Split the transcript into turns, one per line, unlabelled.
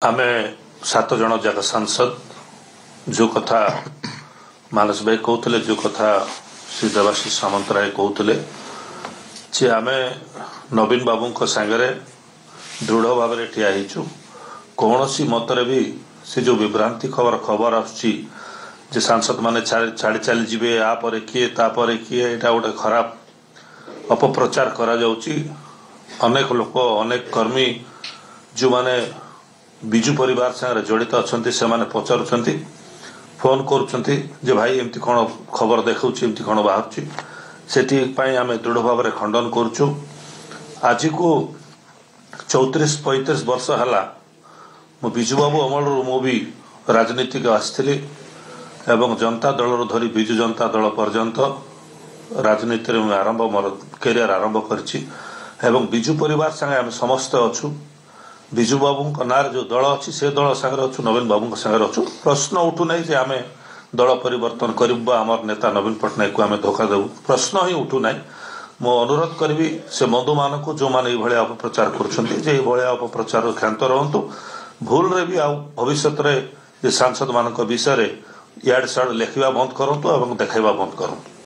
आमे 7 जन जाक सांसद जो कथा मानस भाई कहते जो कथा श्री देवाशीष सामंतराय कहते जे आमे नवीन बाबू सांगरे दृढ़ भाव में ठिया होचु कौन सी मतरे भी से जो विभ्रांति खबर आसुची जे सांसद माने छाड़ी चली जीवे आपर किए तापर किए यहाँ गोटे खराब अपप्रचार करा जाउची। अनेक लोक अनेक कर्मी जो माने बिजु परिवार संगे जड़ित अच्छा से पचारुंट फोन कर भाई एमती कौन खबर देखा एमती कौन बाहर से आम दृढ़ भाव में खंडन करुचु। आज को 34-35 वर्ष है मु बिजुबाबू अमल मु भी राजनीति आसती एवं जनता दल धरी बिजु जनता दल पर्यंत राजनीति में आरंभ मोर कैरियर आरंभ कर बिजु परिवार संगे आम समस्त अच्छु। बिजु बाबू ना जो दल अच्छी से दल सागर अच्छु नवीन बाबू सागर अच्छु। प्रश्न उठू ना जे आम दल परिवर्तन करूँ आमर नेता नवीन पट्टनायक को आम धोखा देव प्रश्न ही उठू ना। मो अनुरोध करी से बंधु मान जो मैंने ये अपप्रचार कर अपप्रचार क्षांत रुहतु भूल रे भी भविष्य सांसद मान विषय इाड़ साड़ लेखा बंद करूँ और देखा बंद करूँ।